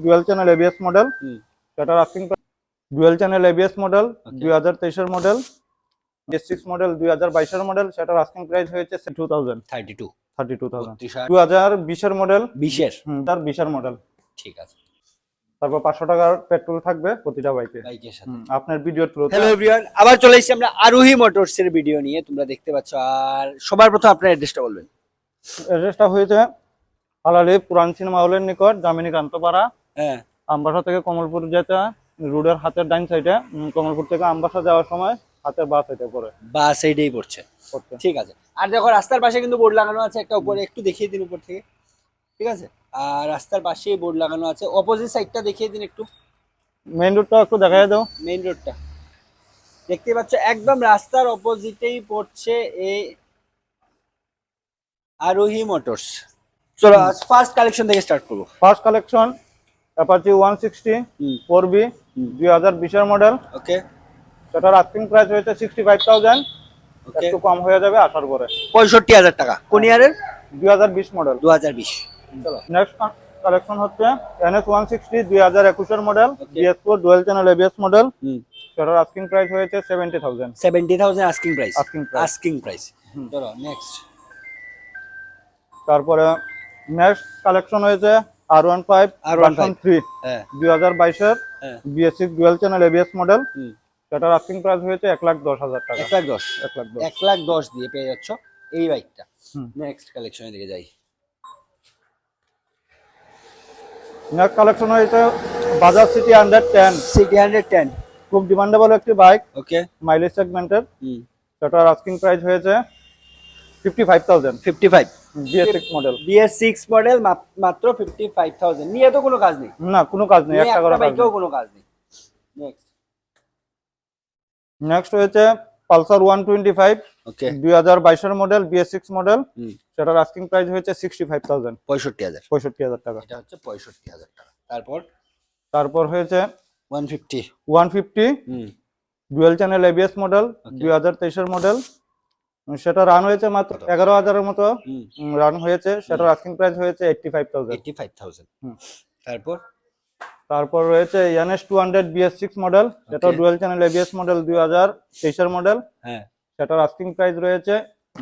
Dual channel ABS model, সেটার asking dual channel ABS model 2023 এর model, BS6 model 2022 এর model, সেটার asking price হয়েছে 32,000 2020 এর মডেল, 20 এর তার 20 এর মডেল। ঠিক আছে। তারপর 500 টাকার পেট্রোল থাকবে প্রতিটা বাইকের সাথে আপনার ভিডিওর থ্রুতে। হ্যালো এভরিওয়ান, আবার চলে এসেছি আমরা আরোহী মোটরস এর ভিডিও নিয়ে, তোমরা দেখতে পাচ্ছ। আর সবার প্রথম আপনার অ্যাড্রেসটা বলবেন। অ্যাড্রেসটা হয়েছে আলালি পুরান সিনেমা হলের নিকট, জামিনী কান্তপাড়া। হ্যাঁ, আমবাসা থেকে কমলপুর যেতে রোডের হাতের ডাইন সাইডে, কমলপুর থেকে আমবাসা যাওয়ার সময় হাতের বাঁ সাইডে পড়ে, বা সাইডেই পড়ছে। ঠিক আছে। আর দেখো রাস্তার পাশে কিন্তু বোর্ড লাগানো আছে একটা, উপরে একটু দেখিয়ে দিন উপর থেকে। ঠিক আছে, আর রাস্তার পাশেই বোর্ড লাগানো আছে। অপোজিট সাইডটা দেখিয়ে দিন একটু, মেইন রোডটা একটু দেখাই দাও। মেইন রোডটা দেখতে পাচ্ছ, একদম রাস্তার অপোজিটেই পড়ছে এই আরোহী মোটরস। চলো ফার্স্ট কালেকশন থেকে স্টার্ট করবো। ফার্স্ট কালেকশন অ্যাপাচি 160 4B 2020 এর মডেল। ওকে, সেটার আস্কিং প্রাইস হয়েছে 65,000, ওকে, একটু কম হয়ে যাবে আসার পরে। 65,000 টাকা। কোন ইয়ারের? 2020 মডেল। 2020। চলো নেক্সট কালেকশন হচ্ছে NS 160 2021 এর model, BS4 dual channel ABS model. সেটার আস্কিং প্রাইস হয়েছে 70,000। 70,000 আস্কিং প্রাইস। Asking price. চলো নেক্সট। তারপরে নেক্সট কালেকশন হয়েছে R15 ভার্সন 3 2022 এর BS6 dual channel ABS model. সেটার আস্কিং প্রাইস হয়েছে 1,10,000 টাকা। 1,10,000 দিয়ে পেয়ে যাচ্ছ এই বাইকটা। নেক্সট কালেকশনের দিকে যাই। নেক্সট কালেকশন হয়েছে বাজাজ সিটি 110। খুব ডিমান্ডেবল একটি বাইক, ওকে, মাইলেজ সেগমেন্টের। সেটার আস্কিং প্রাইস হয়েছে 55,000। 55 BS6 মডেল। BS6 মডেল মাত্র 55,000 নিয়ে তো কোনো কাজ নেই। না, কোনো কাজ নেই, একটা করে বাইকেও কোনো কাজ নেই। নেক্সট হয়েছে পালসার 125 ওকে 2022 এর মডেল, BS6 মডেল। সেটার আস্কিং প্রাইস হয়েছে 65,000। 65,000 টাকা। এটা হচ্ছে 65,000 টাকা। তারপর হয়েছে 150 ডুয়াল চ্যানেল এবিএস মডেল 2023 এর মডেল। সেটা রান হয়েছে মাত্র 11,000 এর মতো রান হয়েছে। সেটার আস্কিং প্রাইস হয়েছে 85,000। তারপর রয়েছে NS 200 BS6 মডেল, সেটা ডুয়াল চ্যানেল এবিএস মডেল 2023 এর মডেল। হ্যাঁ, সেটার আস্কিং প্রাইস রয়েছে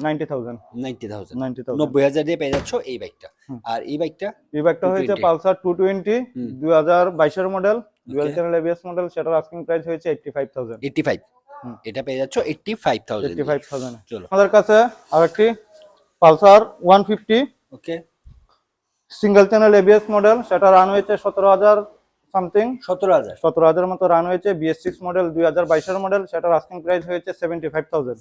90,000। 90,000 দিয়ে পেয়ে যাচ্ছ এই বাইকটা। আর এই বাইকটা হয়েছে পালসার 220 2022 এর model, dual channel ABS model. সেটার আস্কিং প্রাইস হয়েছে 85,000। এটা পেয়ে যাচ্ছ 85,000। চলো, আমাদের কাছে আরেকটি পালসার 150 ওকে সিঙ্গেল চ্যানেল এবিএস মডেল। সেটা রান হয়েছে 17,000 সামথিং, 17,000 মতো রান হয়েছে। BS6 মডেল 2022 এর মডেল। সেটার আস্কিং প্রাইস হয়েছে 75,000।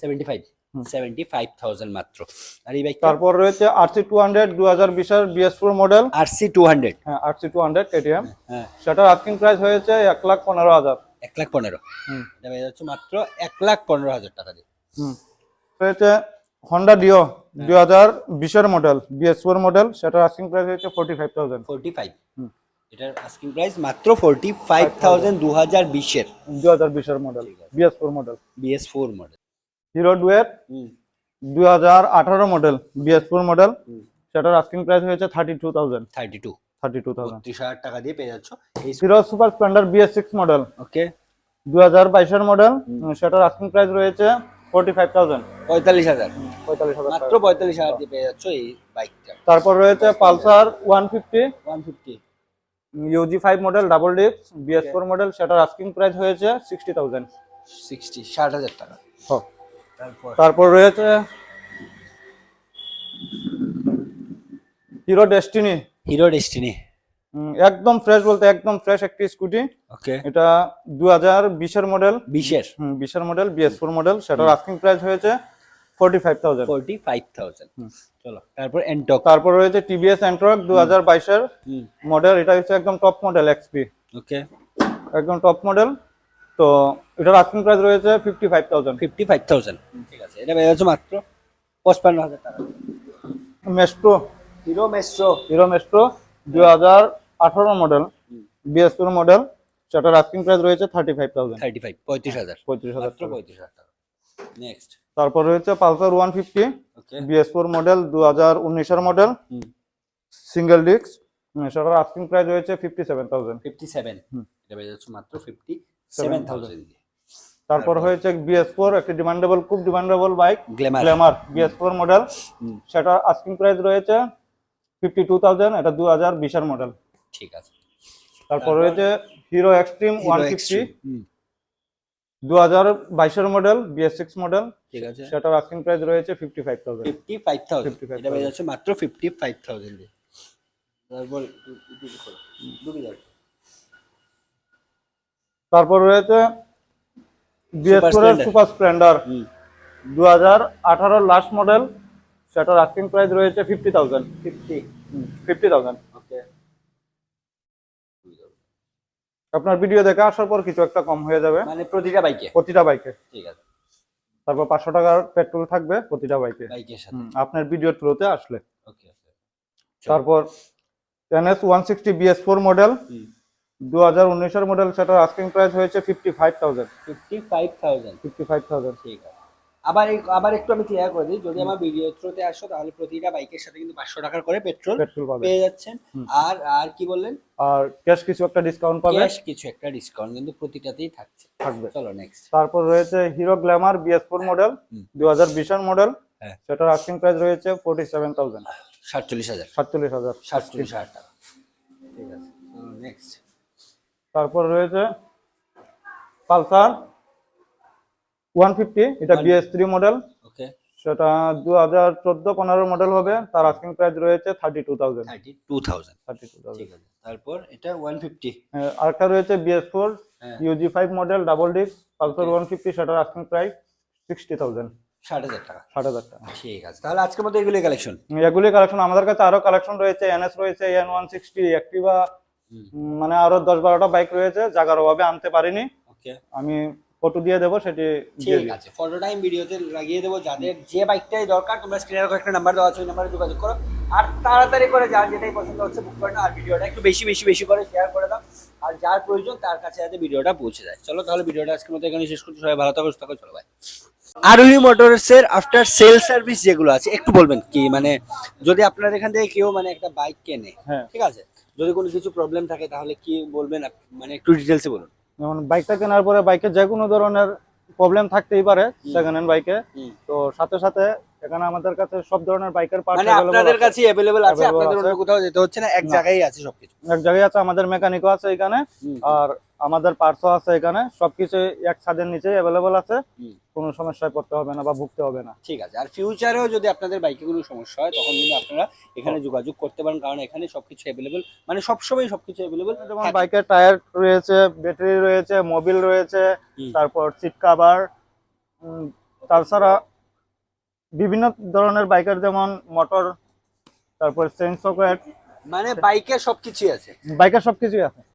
75,000 মাত্র। আর এই বাইকটা তারপর রয়েছে RC 200 2020 এর BS4 মডেল। RC 200 হ্যাঁ, RC 200 KTM। সেটার আস্কিং প্রাইস হয়েছে 1,15,000। 1,15,000 এটা পেয়ে যাচ্ছ মাত্র 1,15,000 টাকা দিয়ে। রয়েছে Honda Dio 2020 এর মডেল, BS4 মডেল। সেটার আস্কিং প্রাইস হয়েছে 45,000। 45 এটার আস্কিং প্রাইস মাত্র 45,000 2020 এর model, BS4 model. Hero Duet 2018 model, BS4 model. সেটার আস্কিং প্রাইস হয়েছে 32,000। 32,000 টাকা দিয়ে পেয়ে যাচ্ছ এই Hero Super Splendor BS6 model, okay 2022 এর মডেল। সেটার আস্কিং প্রাইস রয়েছে 45,000। 45,000 মাত্র 45,000 দিয়ে পেয়ে যাচ্ছ এই বাইকটা। তারপর রয়েছে Pulsar 150 UG5 model double disc, BS4 model. সেটার আস্কিং প্রাইস হয়েছে 60,000। 60,000 টাকা। তারপর রয়েছে হিরো ডেস্টিনি। একদম ফ্রেশ বলতে একদম ফ্রেশ একটি স্কুটি। ওকে, এটা 2020 এর মডেল, 20 এর মডেল, BS4 মডেল। সেটার আস্কিং প্রাইস হয়েছে 45,000। চলো, তারপর এন্টক। তারপর রয়েছে TVS এন্ট্রক 2022 এর মডেল। এটা হচ্ছে একদম টপ মডেল XP, ওকে একদম টপ মডেল। তো এটার আস্কিং প্রাইস রয়েছে 55,000। ঠিক আছে, এটা পেয়ে যাচ্ছ মাত্র 55,000 টাকা। Hero Maestro 2018 model, BS4 model. সেটার আস্কিং প্রাইস রয়েছে 35,000। 35,000 টাকা। নেক্সট, তারপর রয়েছে পালসার 150 BS4 মডেল 2019 এর মডেল, সিঙ্গেল ডিস্ক। সেটার আস্কিং প্রাইস রয়েছে 57,000। 57, হুম। এটা পেয়ে যাচ্ছে মাত্র 57,000 দিয়ে। তারপর হয়েছে BS4, একটি খুব demandable bike, Glamour. Glamour BS4 model. Hmm. সেটা আস্কিং প্রাইস রয়েছে 52,000, এটা 2020 এর মডেল। ঠিক আছে। তারপর রয়েছে হিরো এক্সট্রিম হিরো 150, এক্সট্রিম, হুম, 2022 এর মডেল, BS6 মডেল। ঠিক আছে। সেটার আস্কিং প্রাইস রয়েছে 55,000। 55,000, 55,000 এটা পেয়ে যাচ্ছে মাত্র 55,000 দিয়ে। তারপর ডুবি যাবে। তারপর রয়েছে BS4 এর Splendor। সুপার স্প্লেন্ডার, হুম, 2018 লাস্ট মডেল। সেটার আস্কিং প্রাইস রয়েছে 50,000। 50,000। ওকে। আপনার ভিডিও দেখে আসার পর কিছু একটা কম হয়ে যাবে মানে প্রতিটা বাইকে? প্রতিটা বাইকে। ঠিক আছে। তারপর 500 টাকার পেট্রোল থাকবে প্রতিটা বাইকে, বাইকের সাথে। আপনার ভিডিও থ্রুতে আসলে। ওকে ওকে। তারপর NS 160 BS4 মডেল, 2019 এর মডেল। সেটার আস্কিং প্রাইস হয়েছে 55,000। 55,000, ঠিক আছে। আবার একটু আমি ক্লিয়ার করে দিই, যদি আমার ভিডিও থ্রুতে আসো তাহলে প্রতিটা বাইকের সাথে কিন্তু 500 টাকার করে পেট্রোল পাবে। পেয়ে যাচ্ছেন। আর আর কি বললেন? আর ক্যাশ কিছু একটা ডিসকাউন্ট পাবে। ক্যাশ কিছু একটা ডিসকাউন্ট কিন্তু প্রতিটাতেই থাকবে। চলো নেক্সট। তারপর রয়েছে হিরো গ্ল্যামার BS4 মডেল, 2020 এর মডেল। হ্যাঁ। সেটার আস্কিং প্রাইস রয়েছে 47,000। 47,000। 47,000। 47,000 টাকা। ঠিক আছে, চলো নেক্সট। তারপর রয়েছে পালসার 150, এটা BS3 মডেল। ওকে। সেটা 2014-15 মডেল হবে। তার আস্কিং প্রাইস রয়েছে 32,000। 32,000, 32,000। ঠিক আছে। তারপর এটা 150। আরেকটা রয়েছে BS4 হ্যাঁ। UG5 model double disc Pulsar 150। সেটার আস্কিং প্রাইস 60,000। 60,000 টাকা। 60,000 টাকা। ঠিক আছে, তাহলে আজকের মতো এগুলি কালেকশন। এগুলি কালেকশন। আমাদের কাছে আরো কালেকশন রয়েছে, NS রয়েছে, N160, অ্যাক্টিভা, মানে আরো 10-12টা বাইক রয়েছে, জায়গার অভাবে আনতে পারিনি। ওকে, আমি ফটো দিয়ে দেবো, সেটি দিয়ে ঠিক দিই। আছে। ফটো টাইম ভিডিওতে লাগিয়ে দেবো। যাদের যে বাইকটাই দরকার তোমরা স্ক্রিনের কয়েকটা নাম্বার দেওয়া আছে, ওই নাম্বারে যোগাযোগ করো। আর তাড়াতাড়ি করে যার যেটাই পছন্দ হচ্ছে বুক করে নাও। আর ভিডিওটা একটু বেশি করে শেয়ার করে দাও, আর যার প্রয়োজন তার কাছে যাতে ভিডিওটা পৌঁছে যায়। চলো তাহলে ভিডিওটা আজকের মতো এখানে শেষ করছি। সবাই ভালো থাকো, সুস্থ থাকো, চলো বাই। আরোহী মোটরসের আফটার সেল সার্ভিস যেগুলো আছে একটু বলবেন কি, মানে যদি আপনার এখান থেকে কেউ মানে একটা বাইক কেনে, হ্যাঁ। ঠিক আছে, যদি কোনো কিছু প্রবলেম থাকে তাহলে কি বলবেন, মানে একটু ডিটেলসে বলুন। যেমন বাইকটা কেনার পরে বাইকে যে কোনো ধরনের প্রবলেম থাকতেই পারে সেকেন্ড হ্যান্ড বাইকে, তো সাথে সাথে এখানে আমাদের কাছে সব ধরনের বাইকের পার্টস মানে আপনাদের কাছে अवेलेबल আছে, আপনাদের অন্য কোথাও যেতে হচ্ছে না, এক জায়গায় আছে সবকিছু। এক জায়গায় আছে, আমাদের মেকানিকও আছে এখানে, আর আমাদের পার্টসও আছে এখানে। সবকিছু এক ছাদের নিচেই अवेलेबल আছে, কোনো সমস্যায় পড়তে হবে না বা ভুগতে হবে না। ঠিক আছে। আর ফিউচারেও যদি আপনাদের বাইকে কোনো সমস্যা হয় তখন কিন্তু আপনারা এখানে যোগাযোগ করতে পারেন, কারণ এখানে সবকিছু अवेलेबल, মানে সবসময় সবকিছু अवेलेबल। যেমন বাইকের টায়ার রয়েছে, ব্যাটারি রয়েছে, মোবিল রয়েছে, তারপর সিট কভার, তাছাড়া বিভিন্ন ধরনের বাইকের যেমন মোটর, তারপর চেইন সকেট, মানে বাইকে সবকিছুই আছে। বাইকের সবকিছুই আছে।